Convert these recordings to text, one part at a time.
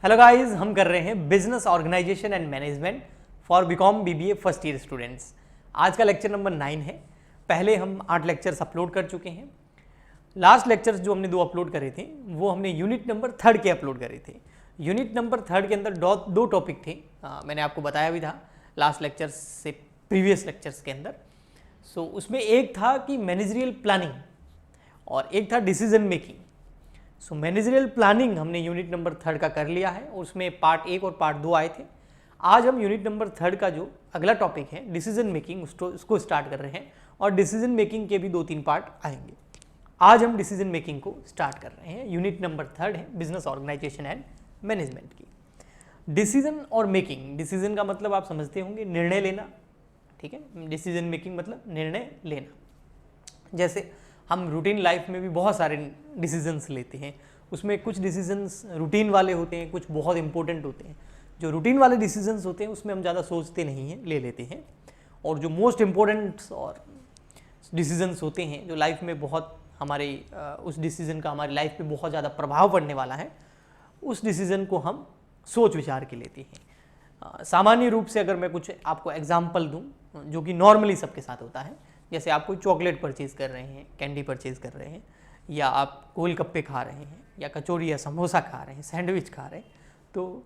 Hello guys, हम कर रहे हैं business organisation and management for BCom BBA first year students. आज का लेक्चर नंबर 9 है। पहले हम 8 लेक्चर्स अपलोड कर चुके हैं। लास्ट लेक्चर्स जो हमने 2 अपलोड करे थे वो हमने यूनिट नंबर 3 के अपलोड करे थे। यूनिट नंबर 3 के अंदर दो टॉपिक थे। मैंने आपको बताया भी था लास्ट लेक्चर्स से प्रीवियस लेक्चर्स के अंदर। उसमें एक था कि मैनेजरियल प्लानिंग और एक था डिसीजन मेकिंग। मैनेजरियल प्लानिंग हमने यूनिट नंबर 3 का कर लिया है और उसमें पार्ट 1 और पार्ट 2 आए थे। आज हम यूनिट नंबर 3 का जो अगला टॉपिक है डिसीजन मेकिंग उसको स्टार्ट कर रहे हैं और डिसीजन मेकिंग के भी 2-3 पार्ट आएंगे। आज हम डिसीजन मेकिंग को स्टार्ट कर रहे हैं। यूनिट नंबर 3 है बिजनेस ऑर्गेनाइजेशन एंड मैनेजमेंट की। डिसीजन और मेकिंग, डिसीजन का मतलब आप समझते होंगे निर्णय लेना, ठीक है। डिसीजन मेकिंग मतलब निर्णय लेना। जैसे हम रूटीन लाइफ में भी बहुत सारे डिसीजंस लेते हैं, उसमें कुछ डिसीजंस रूटीन वाले होते हैं, कुछ बहुत इंपॉर्टेंट होते हैं। जो रूटीन वाले डिसीजंस होते हैं उसमें हम ज़्यादा सोचते नहीं हैं, ले लेते हैं। और जो मोस्ट इम्पोर्टेंट और डिसीजंस होते हैं जो लाइफ में बहुत हमारे उस डिसीजन का हमारी लाइफ पे बहुत ज़्यादा प्रभाव पड़ने वाला है, उस डिसीजन को हम सोच विचार के लेते हैं। सामान्य रूप से अगर मैं कुछ आपको एग्जाम्पल दूँ जो कि नॉर्मली सबके साथ होता है, जैसे आप कोई चॉकलेट परचेज़ कर रहे हैं, कैंडी परचेज़ कर रहे हैं, या आप गोलगप्पे खा रहे हैं, या कचौरी या समोसा खा रहे हैं, सैंडविच खा रहे हैं, तो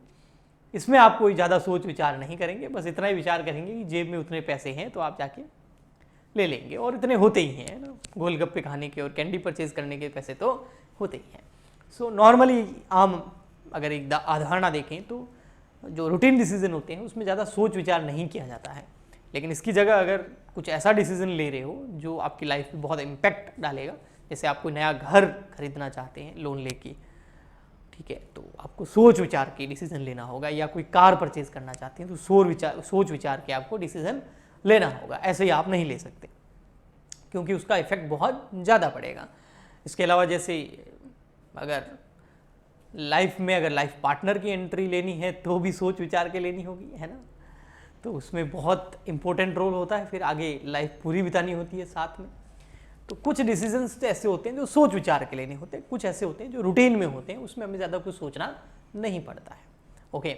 इसमें आप कोई ज़्यादा सोच विचार नहीं करेंगे। बस इतना ही विचार करेंगे कि जेब में उतने पैसे हैं तो आप जाके ले लेंगे, और इतने होते ही हैं ना। गोलगप्पे खाने के और कैंडी परचेज़ करने के पैसे तो होते ही हैं। नॉर्मली आम अगर एक अवधारणा देखें तो जो रूटीन डिसीजन होते हैं उसमें ज़्यादा सोच विचार नहीं किया जाता है। लेकिन इसकी जगह अगर कुछ ऐसा डिसीजन ले रहे हो जो आपकी लाइफ पे बहुत इम्पैक्ट डालेगा, जैसे आप कोई नया घर खरीदना चाहते हैं लोन लेके, ठीक है, तो आपको सोच विचार के डिसीजन लेना होगा। या कोई कार परचेज करना चाहते हैं तो सोच विचार के आपको डिसीजन लेना होगा। ऐसे ही आप नहीं ले सकते क्योंकि उसका इफेक्ट बहुत ज़्यादा पड़ेगा। इसके अलावा जैसे अगर लाइफ पार्टनर की एंट्री लेनी है तो भी सोच विचार के लेनी होगी, है ना। तो उसमें बहुत इंपॉर्टेंट रोल होता है, फिर आगे लाइफ पूरी बितानी होती है साथ में। तो कुछ डिसीजंस तो ऐसे होते हैं जो सोच विचार के लेने होते हैं, कुछ ऐसे होते हैं जो रूटीन में होते हैं, उसमें हमें ज़्यादा कुछ सोचना नहीं पड़ता है। ओके,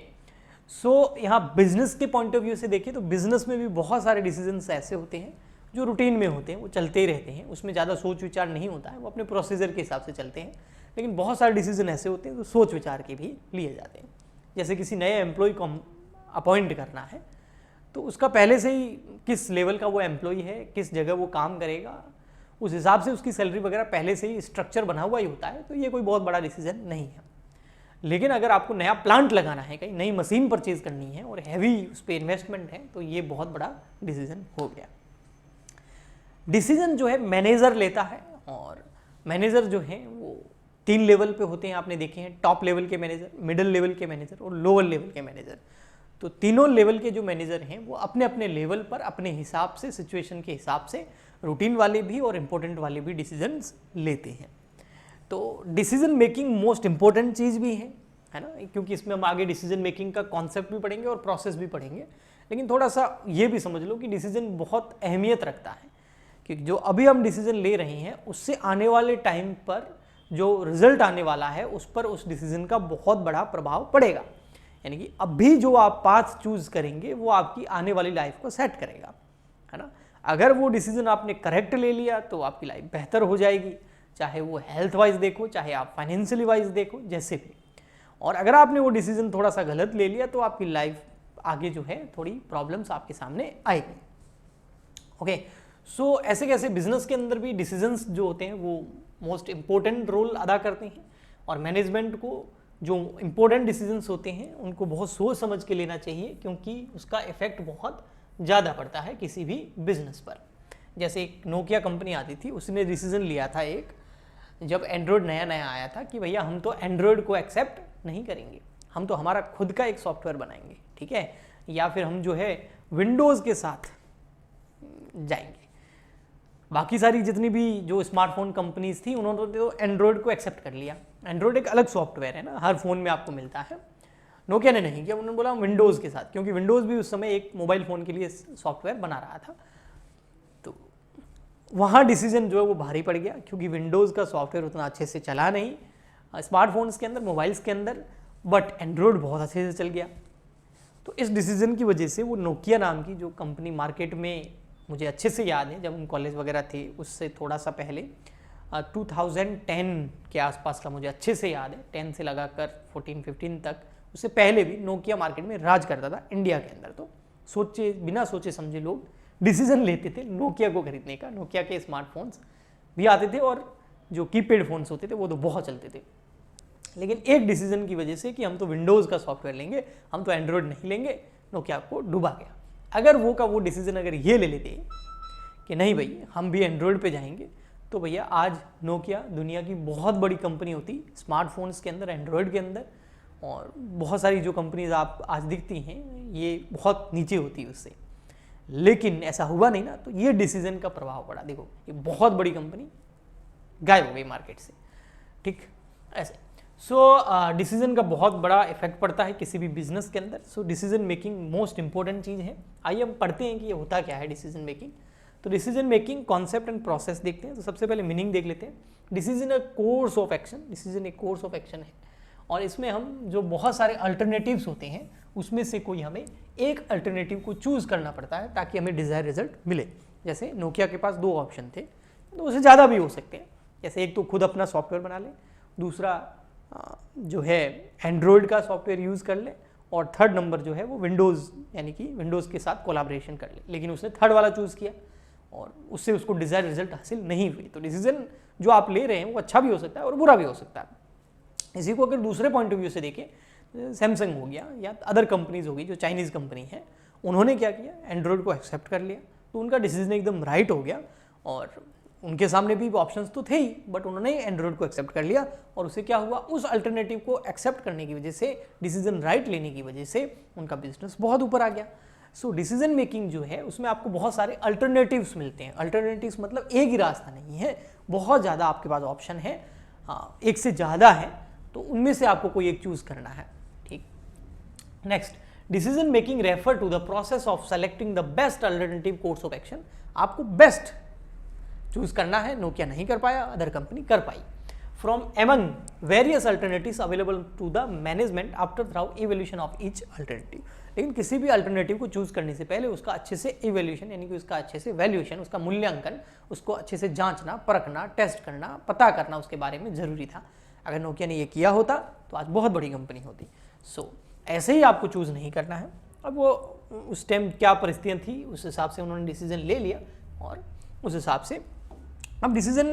यहाँ बिजनेस के पॉइंट ऑफ व्यू से देखिए तो बिजनेस में भी बहुत सारे डिसीजंस ऐसे होते हैं जो रूटीन में होते हैं, वो चलते ही रहते हैं, उसमें ज़्यादा सोच विचार नहीं होता है, वो अपने प्रोसीजर के हिसाब से चलते हैं। लेकिन बहुत सारे डिसीजन ऐसे होते हैं जो सोच विचार के भी लिए जाते हैं। जैसे किसी नए एम्प्लॉय को अपॉइंट करना है तो उसका पहले से ही किस लेवल का वो एम्प्लॉय है, किस जगह वो काम करेगा, उस हिसाब से उसकी सैलरी वगैरह पहले से ही स्ट्रक्चर बना हुआ ही होता है। तो ये कोई बहुत बड़ा डिसीजन नहीं है। लेकिन अगर आपको नया प्लांट लगाना है, कहीं नई मशीन परचेज करनी है और हैवी उस पर इन्वेस्टमेंट है, तो ये बहुत बड़ा डिसीजन हो गया। डिसीजन जो है मैनेजर लेता है, और मैनेजर जो है वो 3 लेवल पे होते हैं, आपने देखे हैं। टॉप लेवल के मैनेजर, मिडिल लेवल के मैनेजर और लोअर लेवल के मैनेजर। तो तीनों लेवल के जो मैनेजर हैं वो अपने अपने लेवल पर अपने हिसाब से, सिचुएशन के हिसाब से रूटीन वाले भी और इम्पोर्टेंट वाले भी डिसीजंस लेते हैं। तो डिसीजन मेकिंग मोस्ट इंपॉर्टेंट चीज़ भी है ना, क्योंकि इसमें हम आगे डिसीजन मेकिंग का कॉन्सेप्ट भी पढ़ेंगे और प्रोसेस भी पढ़ेंगे। लेकिन थोड़ा सा ये भी समझ लो कि डिसीजन बहुत अहमियत रखता है, क्योंकि जो अभी हम डिसीजन ले रहे हैं उससे आने वाले टाइम पर जो रिजल्ट आने वाला है उस पर उस डिसीजन का बहुत बड़ा प्रभाव पड़ेगा। यानी कि अभी जो आप पाथ चूज करेंगे वो आपकी आने वाली लाइफ को सेट करेगा, है ना। अगर वो डिसीजन आपने करेक्ट ले लिया तो आपकी लाइफ बेहतर हो जाएगी, चाहे वो हेल्थ वाइज देखो, चाहे आप फाइनेंशियली वाइज देखो, जैसे भी। और अगर आपने वो डिसीजन थोड़ा सा गलत ले लिया तो आपकी लाइफ आगे जो है थोड़ी प्रॉब्लम्स आपके सामने आएगी। ओके, ऐसे कैसे बिजनेस के अंदर भी डिसीजंस जो होते हैं वो मोस्ट इंपॉर्टेंट रोल अदा करते हैं, और मैनेजमेंट को जो इंपॉर्टेंट डिसीजंस होते हैं उनको बहुत सोच समझ के लेना चाहिए, क्योंकि उसका इफेक्ट बहुत ज़्यादा पड़ता है किसी भी बिजनेस पर। जैसे एक नोकिया कंपनी आती थी, उसने डिसीजन लिया था एक, जब एंड्रॉयड नया नया आया था, कि भैया हम तो एंड्रॉयड को एक्सेप्ट नहीं करेंगे, हम तो हमारा खुद का एक सॉफ्टवेयर बनाएंगे, ठीक है, या फिर हम जो है विंडोज़ के साथ जाएंगे। बाकी सारी जितनी भी जो स्मार्टफोन कंपनीज थी उन्होंने तो एंड्रॉयड को एक्सेप्ट कर लिया। एंड्रॉयड एक अलग सॉफ्टवेयर है ना, हर फ़ोन में आपको मिलता है। नोकिया ने नहीं किया, उन्होंने बोला विंडोज़ के साथ, क्योंकि विंडोज़ भी उस समय एक मोबाइल फ़ोन के लिए सॉफ्टवेयर बना रहा था। तो वहाँ डिसीजन जो है वो भारी पड़ गया, क्योंकि विंडोज़ का सॉफ्टवेयर उतना अच्छे से चला नहीं स्मार्टफोन्स के अंदर, मोबाइल्स के अंदर, बट एंड्रॉयड बहुत अच्छे से चल गया। तो इस डिसीजन की वजह से वो नोकिया नाम की जो कंपनी मार्केट में, मुझे अच्छे से याद है जब हम कॉलेज वगैरह थे उससे थोड़ा सा पहले 2010 के आसपास का मुझे अच्छे से याद है, 10 से लगाकर 14-15 तक, उससे पहले भी नोकिया मार्केट में राज करता था इंडिया के अंदर। तो बिना सोचे समझे लोग डिसीजन लेते थे नोकिया को खरीदने का। नोकिया के स्मार्टफोन्स भी आते थे और जो कीपैड फोन्स होते थे वो तो बहुत चलते थे, लेकिन एक डिसीजन की वजह से कि हम तो विंडोज़ का सॉफ्टवेयर लेंगे, हम तो एंड्रॉयड नहीं लेंगे, नोकिया को डूबा गया। अगर वो डिसीजन अगर ये ले लेते कि नहीं भाई हम भी एंड्रॉयड पे जाएंगे, तो भैया आज नोकिया दुनिया की बहुत बड़ी कंपनी होती स्मार्टफोन्स के अंदर, एंड्रॉयड के अंदर, और बहुत सारी जो कंपनीज आप आज दिखती हैं ये बहुत नीचे होती है उससे। लेकिन ऐसा हुआ नहीं ना, तो ये डिसीजन का प्रभाव पड़ा। देखो ये बहुत बड़ी कंपनी गायब हो गई मार्केट से, ठीक ऐसे। सो डिसीजन का बहुत बड़ा इफेक्ट पड़ता है किसी भी बिजनेस के अंदर। So decision making most important चीज़ है। आइए हम पढ़ते हैं कि ये होता क्या है डिसीजन मेकिंग। तो decision making concept and process देखते हैं। तो सबसे पहले मीनिंग देख लेते हैं। Decision a course of action, decision एक कोर्स ऑफ एक्शन है, और इसमें हम जो बहुत सारे अल्टरनेटिव्स होते हैं उसमें से कोई हमें एक अल्टरनेटिव को चूज़ करना पड़ता है ताकि हमें डिज़ायर रिजल्ट मिले। जैसे नोकिया के पास 2 ऑप्शन थे, तो उससे ज़्यादा भी हो सकते हैं। जैसे एक तो खुद अपना सॉफ्टवेयर बना ले, दूसरा जो है एंड्रॉयड का सॉफ्टवेयर यूज़ कर ले, और थर्ड नंबर जो है वो विंडोज़, यानी कि विंडोज़ के साथ कोलैबोरेशन कर ले। लेकिन उसने थर्ड वाला चूज़ किया और उससे उसको डिज़ायर रिजल्ट हासिल नहीं हुई। तो डिसीजन जो आप ले रहे हैं वो अच्छा भी हो सकता है और बुरा भी हो सकता है। इसी को अगर दूसरे पॉइंट ऑफ व्यू से देखें, सैमसंग हो गया या अदर कंपनीज होगी जो चाइनीज़ कंपनी है, उन्होंने क्या किया, एंड्रॉयड को एक्सेप्ट कर लिया, तो उनका डिसीजन एकदम राइट हो गया। और उनके सामने भी ऑप्शंस तो थे ही, बट उन्होंने एंड्रॉयड को एक्सेप्ट कर लिया, और उससे क्या हुआ, उस अल्टरनेटिव को एक्सेप्ट करने की वजह से, डिसीजन राइट लेने की वजह से उनका बिजनेस बहुत ऊपर आ गया। सो डिसीजन मेकिंग जो है उसमें आपको बहुत सारे अल्टरनेटिव्स मिलते हैं। अल्टरनेटिव्स मतलब एक ही रास्ता नहीं है, बहुत ज़्यादा आपके पास ऑप्शन है, एक से ज़्यादा है, तो उनमें से आपको कोई एक चूज़ करना है, ठीक। Next, decision making refer to the process of selecting the best alternative course of action. आपको बेस्ट चूज करना है, नोकिया नहीं कर पाया, अदर कंपनी कर पाई। From among various alternatives available to the management after through evaluation of each alternative. लेकिन किसी भी अल्टरनेटिव को चूज करने से पहले उसका अच्छे से इवैल्यूएशन, यानी कि उसका अच्छे से वैल्यूएशन, उसका मूल्यांकन, उसको अच्छे से जांचना, परखना, टेस्ट करना, पता करना उसके बारे में जरूरी था। अगर नोकिया ने ये किया होता तो आज बहुत बड़ी कंपनी होती। सो ऐसे ही आपको चूज नहीं करना है। अब वो उस टाइम क्या परिस्थितियाँ थी उस हिसाब से उन्होंने डिसीजन ले लिया, और उस हिसाब से अब डिसीजन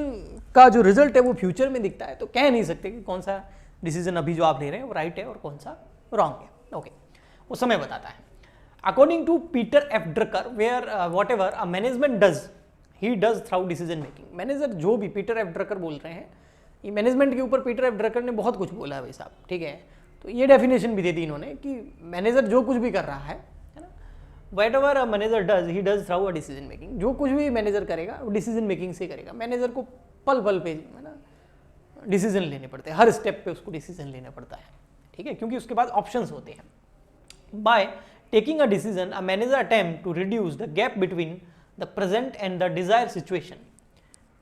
का जो रिजल्ट है वो फ्यूचर में दिखता है। तो कह नहीं सकते कि कौन सा डिसीजन अभी जो आप ले रहे हैं वो राइट है और कौन सा रॉन्ग है। ओके, वो समय बताता है। According to Peter F Drucker, where whatever a management does, he does through decision making. Manager जो भी, पीटर एफ ड्रकर बोल रहे हैं, ये मैनेजमेंट के ऊपर पीटर एफ ड्रकर ने बहुत कुछ बोला है भाई साहब, ठीक है। तो ये डेफिनेशन भी दे दी इन्होंने कि मैनेजर जो कुछ भी कर रहा है ना, whatever a manager does, he does through a decision making। जो कुछ भी मैनेजर करेगा वो डिसीजन मेकिंग से करेगा। मैनेजर को पल पल पे है ना डिसीजन लेने पड़ते हैं, हर स्टेप पे उसको डिसीजन लेना पड़ता है, ठीक है, क्योंकि उसके पास ऑप्शंस होते हैं। By taking a decision, a manager attempt to reduce the gap between the present and the desire situation,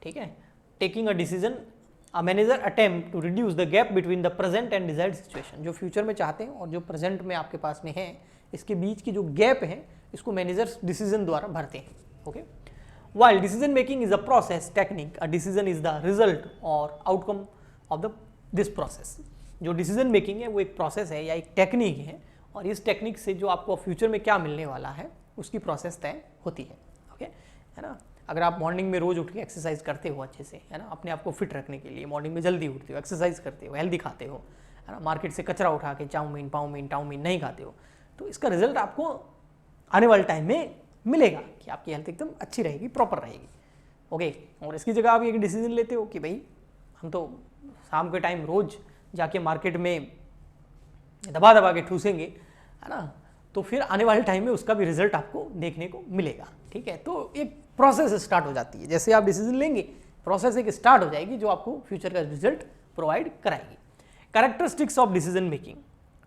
ठीक है। Taking a decision, a manager attempt to reduce the gap between the present and desired situation. जो future में चाहते हैं और जो present में आपके पास में है, इसके बीच की जो गैप है, इसको मैनेजर्स डिसीजन द्वारा भरते हैं। Okay, while decision making is a process technique, a decision is the result और outcome of the this process. जो डिसीजन मेकिंग है वो एक प्रोसेस है या एक टेक्निक है, और इस टेक्निक से जो आपको फ्यूचर में क्या मिलने वाला है उसकी प्रोसेस तय होती है। ओके, है ना। अगर आप मॉर्निंग में रोज उठ के एक्सरसाइज करते हो अच्छे से, है ना, अपने आप को फिट रखने के लिए मॉर्निंग में जल्दी उठते हो, एक्सरसाइज करते हो, हेल्दी खाते हो, है ना, मार्केट से कचरा उठा के चाउमीन टाउमीन नहीं खाते हो, तो इसका रिजल्ट आपको आने वाले टाइम में मिलेगा कि आपकी हेल्थ एकदम अच्छी रहेगी, प्रॉपर रहेगी। ओके, और इसकी जगह आप एक डिसीजन लेते हो कि भाई हम तो शाम के टाइम रोज जाके मार्केट में दबा के ठूसेंगे, है ना, तो फिर आने वाले टाइम में उसका भी रिजल्ट आपको देखने को मिलेगा, ठीक है। तो एक प्रोसेस स्टार्ट हो जाती है, जैसे आप डिसीजन लेंगे प्रोसेस एक स्टार्ट हो जाएगी जो आपको फ्यूचर का रिजल्ट प्रोवाइड कराएगी। Characteristics of decision making,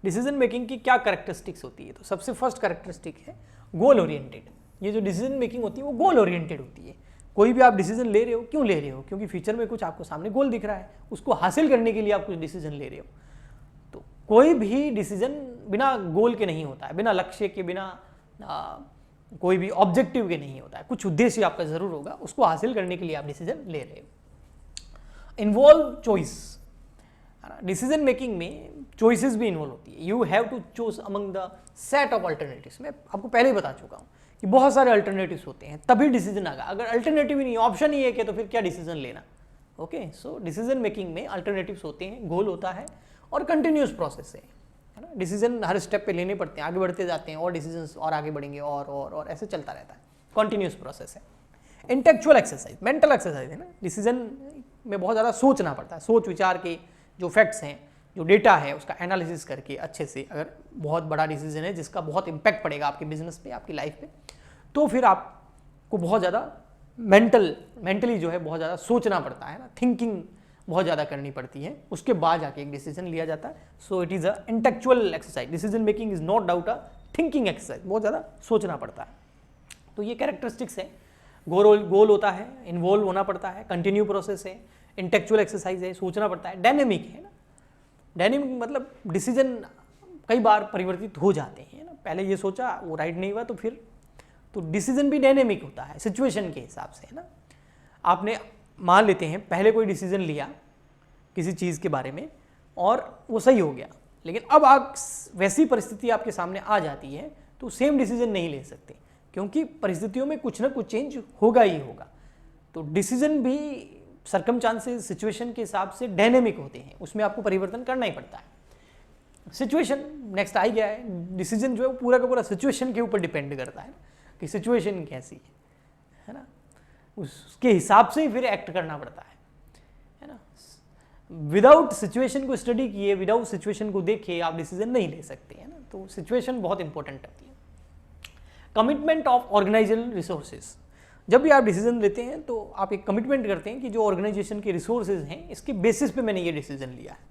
decision making की क्या कैरेक्टरिस्टिक्स होती है, तो सबसे फर्स्ट कैरेक्टरिस्टिक है गोल ओरिएंटेड। ये जो डिसीजन मेकिंग होती है वो गोल ओरिएंटेड होती है। कोई भी आप डिसीजन ले रहे हो, क्यों ले रहे हो, क्योंकि फ्यूचर में कुछ आपको सामने गोल दिख रहा है, उसको हासिल करने के लिए आप कुछ डिसीजन ले रहे हो। तो कोई भी डिसीजन बिना गोल के नहीं होता है, बिना लक्ष्य के, बिना कोई भी ऑब्जेक्टिव के नहीं होता है। कुछ उद्देश्य आपका जरूर होगा, उसको हासिल करने के लिए आप डिसीजन ले रहे हो। इन्वॉल्व चॉइस, डिसीजन मेकिंग में चॉइसेस भी इन्वॉल्व होती है। You have to choose among the set of alternatives. मैं आपको पहले ही बता चुका हूँ कि बहुत सारे अल्टरनेटिव्स होते हैं, तभी डिसीजन आएगा। अगर अल्टरनेटिव ही नहीं, ऑप्शन ही है कि, तो फिर क्या डिसीजन लेना। ओके, सो डिसीजन मेकिंग में अल्टरनेटिव्स होते हैं, गोल होता है और कंटिन्यूस प्रोसेस है ना। डिसीजन हर स्टेप पे लेने पड़ते हैं, आगे बढ़ते जाते हैं और डिसीजन और आगे बढ़ेंगे और ऐसे चलता रहता है, कॉन्टिन्यूस प्रोसेस है। इंटेलेक्चुअल एक्सरसाइज, मेंटल एक्सरसाइज है ना। डिसीजन में बहुत ज़्यादा सोचना पड़ता है, सोच विचार के जो फैक्ट्स हैं, जो डेटा है, उसका एनालिसिस करके अच्छे से, अगर बहुत बड़ा डिसीजन है जिसका बहुत इंपैक्ट पड़ेगा आपके बिजनेस पे, आपकी लाइफ पे, तो फिर आपको बहुत ज़्यादा मेंटली जो है बहुत ज़्यादा सोचना पड़ता है ना, थिंकिंग बहुत ज़्यादा करनी पड़ती है, उसके बाद जाके एक डिसीजन लिया जाता है। So it is a intellectual exercise. Decision making is not doubt a thinking exercise, बहुत ज़्यादा सोचना पड़ता है। तो ये कैरेक्टरिस्टिक्स है। गोल होता है, इन्वॉल्व होना पड़ता है, कंटिन्यू प्रोसेस है, इंटेलेक्चुअल एक्सरसाइज है, सोचना पड़ता है, डायनेमिक है ना। डायनेमिक मतलब डिसीजन कई बार परिवर्तित हो जाते हैं ना, पहले ये सोचा वो राइट नहीं हुआ, तो फिर तो डिसीजन भी डायनेमिक होता है सिचुएशन के हिसाब से, है ना। आपने मान लेते हैं पहले कोई डिसीजन लिया किसी चीज़ के बारे में और वो सही हो गया, लेकिन अब आप वैसी परिस्थिति आपके सामने आ जाती है तो सेम डिसीजन नहीं ले सकते, क्योंकि परिस्थितियों में कुछ ना कुछ चेंज होगा ही होगा। तो डिसीजन भी सर्कमस्टांसेस, सिचुएशन के हिसाब से डायनेमिक होते हैं, उसमें आपको परिवर्तन करना ही पड़ता है। सिचुएशन नेक्स्ट आ गया है। डिसीजन जो है पूरा का पूरा सिचुएशन के ऊपर डिपेंड करता है कि सिचुएशन कैसी है ना, उसके हिसाब से ही फिर एक्ट करना पड़ता है ना। विदाउट सिचुएशन को स्टडी किए, विदाउट सिचुएशन को देखे आप डिसीजन नहीं ले सकते, है ना। तो सिचुएशन बहुत इंपॉर्टेंट होती है। कमिटमेंट ऑफ ऑर्गेनाइजल रिसोर्सेज, जब भी आप डिसीजन लेते हैं तो आप एक कमिटमेंट करते हैं कि जो ऑर्गेनाइजेशन के रिसोर्सेज हैं, इसके बेसिस पे मैंने ये डिसीजन लिया है।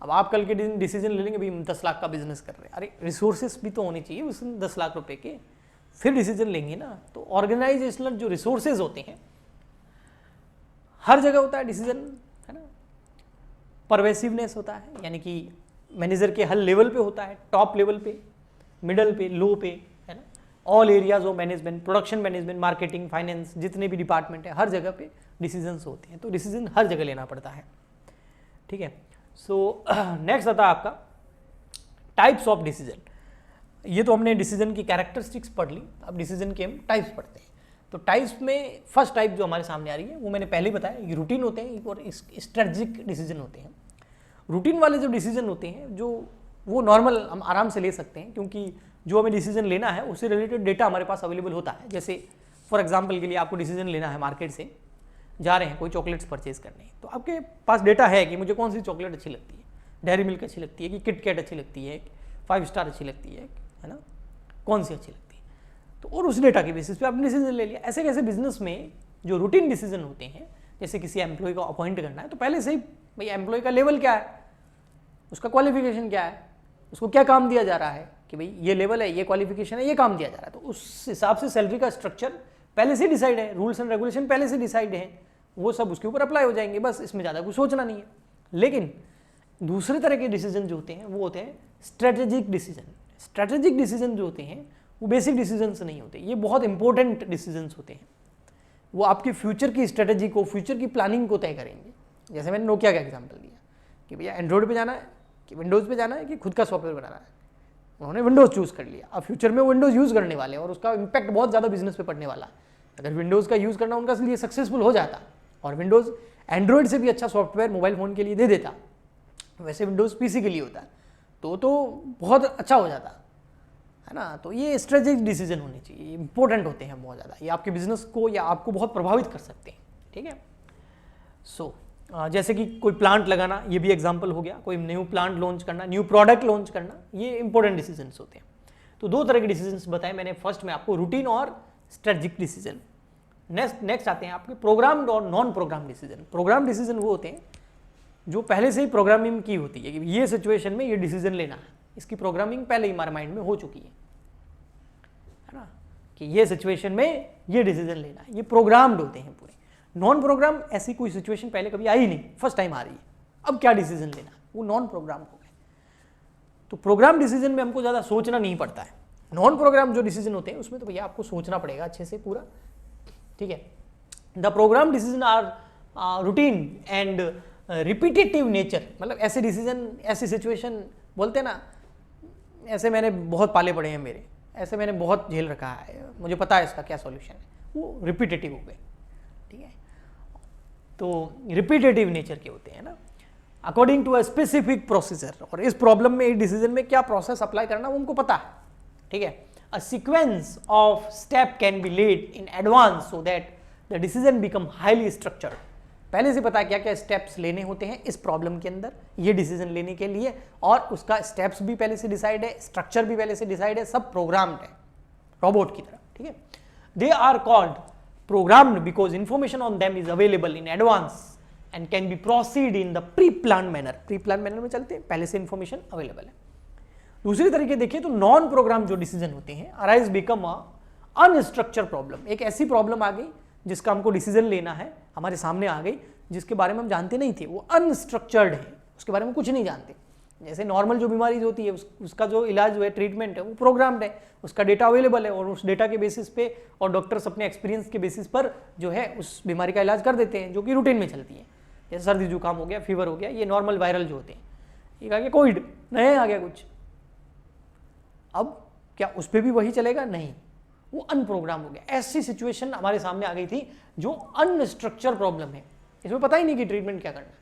अब आप कल के दिन डिसीजन ले लेंगे, भाई 10 लाख का बिजनेस कर रहे हैं, अरे रिसोर्सेज भी तो होने चाहिए उसमें 10 लाख रुपए के, फिर डिसीजन लेंगे ना। तो ऑर्गेनाइजेशनल जो रिसोर्सेज होते हैं हर जगह होता है डिसीजन, है ना। परवेसिवनेस होता है, यानी कि मैनेजर के हर लेवल पे होता है, टॉप लेवल पे, मिडल पे, लो पे, है ना। All areas of management, production management, marketing, finance, जितने भी डिपार्टमेंट है हर जगह पे डिसीजंस होते हैं। तो डिसीजन हर जगह लेना पड़ता है, ठीक है। सो नेक्स्ट आता है आपका टाइप्स ऑफ डिसीजन। ये तो हमने डिसीजन की कैरेक्टरिस्टिक्स पढ़ ली, अब डिसीजन के हम टाइप्स पढ़ते हैं। तो टाइप्स में फर्स्ट टाइप जो हमारे सामने आ रही है वो मैंने पहले बताया, ये रूटीन होते हैं और स्ट्रेटजिक डिसीजन होते हैं। रूटीन वाले जो डिसीजन होते हैं जो वो नॉर्मल हम आराम से ले सकते हैं, क्योंकि जो हमें डिसीजन लेना है उससे रिलेटेड डेटा हमारे पास अवेलेबल होता है। जैसे फॉर एग्जांपल के लिए आपको डिसीजन लेना है, मार्केट से जा रहे हैं कोई चॉकलेट्स परचेज करने, तो आपके पास डेटा है कि मुझे कौन सी चॉकलेट अच्छी लगती है, डेयरी मिल्क अच्छी लगती है कि किटकैट अच्छी लगती है, 5 स्टार अच्छी लगती है ना, कौन सी अच्छी लगती है। तो और उस डेटा के बेसिस पे आपने डिसीजन ले लिया। ऐसे कैसे बिजनेस में जो रूटीन डिसीजन होते हैं, जैसे किसी एम्प्लॉय को अपॉइंट करना है, तो पहले से ही भाई एम्प्लॉय का लेवल क्या है, उसका क्वालिफिकेशन क्या है, उसको क्या काम दिया जा रहा है, कि भाई ये लेवल है, ये क्वालिफिकेशन है, ये काम दिया जा रहा है। तो उस हिसाब से सैलरी का स्ट्रक्चर पहले से डिसाइड है, रूल्स एंड रेगुलेशन पहले से डिसाइड है, वो सब उसके ऊपर अप्लाई हो जाएंगे, बस इसमें ज़्यादा कुछ सोचना नहीं है। लेकिन दूसरे तरह के डिसीजन जो होते हैं वो होते हैं स्ट्रेटेजिक डिसीजन। स्ट्रेटेजिक डिसीजन जो होते हैं वो बेसिक डिसीजंस नहीं होते, ये बहुत इंपॉर्टेंट डिसीजंस होते हैं। वो आपके फ्यूचर की स्ट्रेटेजी को, फ्यूचर की प्लानिंग को तय करेंगे। जैसे मैंने नोकिया का एग्जांपल दिया कि भैया एंड्रॉइड पे जाना है कि विंडोज़ पे जाना है कि खुद का सॉफ्टवेयर बनाना है, उन्होंने विंडोज़ चूज़ कर लिया। अब फ्यूचर में वो विंडोज़ यूज़ करने वाले हैं और उसका इम्पैक्ट बहुत ज़्यादा बिजनेस पे पड़ने वाला है। अगर विंडोज़ का यूज़ करना उनका लिए सक्सेसफुल हो जाता और विंडोज़ एंड्रॉइड से भी अच्छा सॉफ्टवेयर मोबाइल फ़ोन के लिए दे देता, वैसे विंडोज़ पीसी के लिए होता है, तो बहुत अच्छा हो जाता है ना। तो ये स्ट्रेटेजिक डिसीजन होने चाहिए, इंपॉर्टेंट होते हैं बहुत ज़्यादा, ये आपके बिजनेस को या आपको बहुत प्रभावित कर सकते हैं, ठीक है। सो जैसे कि कोई प्लांट लगाना, ये भी एग्जांपल हो गया, कोई न्यू प्लांट लॉन्च करना, न्यू प्रोडक्ट लॉन्च करना, ये इंपॉर्टेंट डिसीजंस होते हैं। तो 2 तरह के डिसीजंस बताए मैंने, फर्स्ट में आपको रूटीन और स्ट्रेटेजिक डिसीजन। नेक्स्ट आते हैं आपके प्रोग्राम्ड और non programme decision. Programme decision वो होते हैं जो पहले से ही प्रोग्रामिंग की होती है कि ये सिचुएशन में ये डिसीजन लेना है, इसकी प्रोग्रामिंग पहले ही हमारे माइंड में हो चुकी है ना, कि ये सिचुएशन में ये डिसीजन लेना है, ये प्रोग्राम्ड होते हैं पूरे। नॉन प्रोग्राम ऐसी कोई सिचुएशन पहले कभी आई नहीं, फर्स्ट टाइम आ रही है, अब क्या डिसीजन लेना, वो नॉन प्रोग्राम हो गए। तो प्रोग्राम डिसीजन में हमको ज़्यादा सोचना नहीं पड़ता है। नॉन प्रोग्राम जो डिसीजन होते हैं उसमें तो भैया आपको सोचना पड़ेगा अच्छे से पूरा, ठीक है। The programme decision are routine and repetitive nature, मतलब ऐसे डिसीजन, ऐसी सिचुएशन बोलते हैं ना, ऐसे मैंने बहुत पाले पड़े हैं मेरे, ऐसे मैंने बहुत झेल रखा है, मुझे पता है इसका क्या सॉल्यूशन है, वो रिपीटेटिव हो गए, ठीक है। तो रिपीटेटिव नेचर के होते हैं ना, according to a specific procedure, और इस प्रॉब्लम में, इस डिसीजन में क्या प्रोसेस अप्लाई करना वो उनको पता है, ठीक है। A sequence of step can be laid in advance so that the decision become highly structured. पहले से पता है क्या क्या स्टेप्स लेने होते हैं इस प्रॉब्लम के अंदर, ये डिसीजन लेने के लिए, और उसका स्टेप्स भी पहले से डिसाइड है, स्ट्रक्चर भी पहले से डिसाइड है, सब प्रोग्राम्ड है रोबोट की तरह, ठीक है। They are called programmed because information on them is available in advance and can be proceed in the pre plan manner. Pre plan manner में चलते हैं, पहले से इंफॉर्मेशन अवेलेबल है। दूसरी तरीके देखिए तो नॉन प्रोग्राम जो डिसीजन होते हैं arise become a unstructured problem. एक ऐसी प्रॉब्लम आ गई जिसका हमको डिसीजन लेना है, हमारे सामने आ गई, जिसके बारे में हम जानते नहीं थे, वो अनस्ट्रक्चर्ड है, उसके बारे में कुछ नहीं जानते। जैसे नॉर्मल जो बीमारी होती है उसका जो इलाज है, ट्रीटमेंट है, वो प्रोग्राम्ड है, उसका डेटा अवेलेबल है, और उस डेटा के बेसिस पे और डॉक्टर्स अपने एक्सपीरियंस के बेसिस पर जो है उस बीमारी का इलाज कर देते हैं, जो कि रूटीन में चलती है। जैसे सर्दी जुकाम हो गया, फीवर हो गया, ये नॉर्मल वायरल जो होते हैं। ये आ गया कोविड, नहीं आ गया कुछ, अब क्या उस पर भी वही चलेगा? नहीं, वो अनप्रोग्राम हो गया। ऐसी सिचुएशन हमारे सामने आ गई थी जो अनस्ट्रक्चर प्रॉब्लम है, इसमें पता ही नहीं कि ट्रीटमेंट क्या करना है।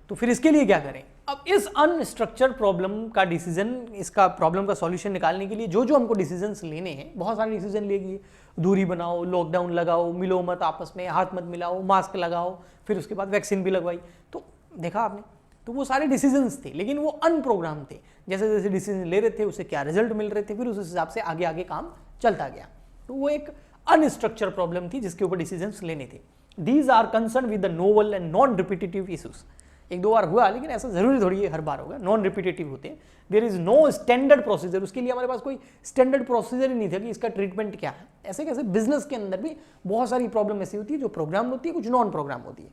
तो फिर इसके लिए क्या करें? अब इस अनस्ट्रक्चर प्रॉब्लम का डिसीजन, इसका प्रॉब्लम का सॉल्यूशन निकालने के लिए जो जो हमको डिसीजंस लेने हैं, बहुत सारे डिसीजन लेंगे। दूरी बनाओ, लॉकडाउन लगाओ, मिलो मत आपस में, हाथ मत मिलाओ, मास्क लगाओ, फिर उसके बाद वैक्सीन भी लगवाई। तो देखा आपने, तो वो सारे डिसीजंस थे, लेकिन वो अनप्रोग्राम थे। जैसे जैसे डिसीजन ले रहे थे उससे क्या रिजल्ट मिल रहे थे, फिर उस हिसाब से आगे आगे काम चलता गया। तो वो एक अनस्ट्रक्चर प्रॉब्लम थी जिसके ऊपर डिसीजंस लेने थे। These are concern with the novel and non repetitive issues. एक दो बार हुआ, लेकिन ऐसा जरूरी थोड़ी है हर बार होगा, नॉन रिपीटेटिव होते हैं। There is no standard procedure, उसके लिए हमारे पास कोई स्टैंडर्ड प्रोसीजर ही नहीं था कि इसका ट्रीटमेंट क्या है। ऐसे कैसे बिजनेस के अंदर भी बहुत सारी प्रॉब्लम ऐसी होती है जो प्रोग्राम होती है, कुछ नॉन प्रोग्राम होती है,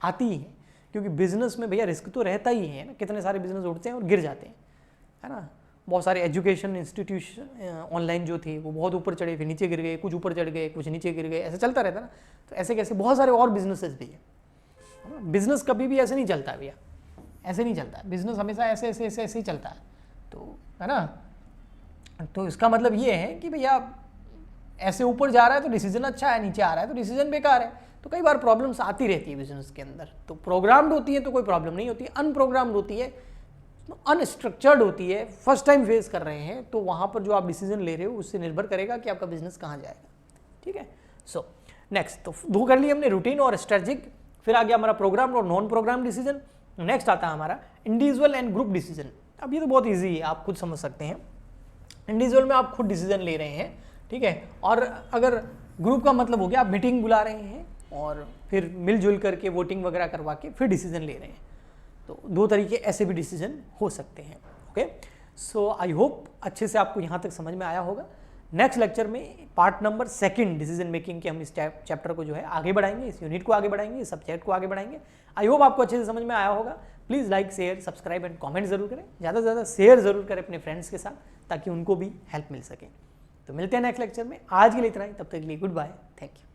आती ही है। क्योंकि बिजनेस में भैया रिस्क तो रहता ही है ना, कितने सारे बिजनेस उठते हैं और गिर जाते हैं, है ना। बहुत सारे एजुकेशन इंस्टीट्यूशन ऑनलाइन जो थे वो बहुत ऊपर चढ़े, फिर नीचे गिर गए, कुछ ऊपर चढ़ गए, कुछ नीचे गिर गए, ऐसे चलता रहता ना। तो ऐसे कैसे बहुत सारे और बिजनेसेस भी है। बिजनेस कभी भी ऐसे नहीं चलता भैया, ऐसे नहीं चलता बिजनेस, हमेशा ऐसे ऐसे ऐसे ऐसे ही चलता है, तो है ना। तो इसका मतलब ये है कि भैया ऐसे ऊपर जा रहा है तो डिसीजन अच्छा है, नीचे आ रहा है तो डिसीजन बेकार है। तो कई बार प्रॉब्लम्स आती रहती है बिजनेस के अंदर। तो प्रोग्राम्ड होती है तो कोई प्रॉब्लम नहीं होती, अनप्रोग्राम्ड होती है, अनस्ट्रक्चर्ड होती है, फर्स्ट टाइम फेस कर रहे हैं, तो वहाँ पर जो आप डिसीजन ले रहे हो उससे निर्भर करेगा कि आपका बिजनेस कहाँ जाएगा, ठीक है। सो नेक्स्ट, तो दो कर लिए हमने, रूटीन और स्ट्रेटेजिक। फिर आ गया हमारा प्रोग्राम और नॉन प्रोग्राम डिसीजन। नेक्स्ट आता है हमारा इंडिविजुअल एंड ग्रुप डिसीजन। अब ये तो बहुत ईजी है, आप खुद समझ सकते हैं। इंडिविजुअल में आप खुद डिसीजन ले रहे हैं, ठीक है, और अगर ग्रुप का मतलब हो गया आप मीटिंग बुला रहे हैं और फिर मिलजुल करके वोटिंग वगैरह करवा के फिर डिसीजन ले रहे हैं। तो दो तरीके ऐसे भी डिसीजन हो सकते हैं। ओके, सो आई होप अच्छे से आपको यहाँ तक समझ में आया होगा। नेक्स्ट लेक्चर में पार्ट नंबर 2 डिसीजन मेकिंग के हम इस चैप्टर को जो है आगे बढ़ाएंगे, इस यूनिट को आगे बढ़ाएंगे, इस सब्जेक्ट को आगे बढ़ाएंगे। आई होप आपको अच्छे से समझ में आया होगा। Please like, share, subscribe and comment जरूर करें, ज़्यादा से ज़्यादा शेयर जरूर करें अपने फ्रेंड्स के साथ ताकि उनको भी हेल्प मिल सके। तो मिलते हैं नेक्स्ट लेक्चर में, आज के लिए इतना ही, तब तक के लिए गुड बाय, थैंक यू।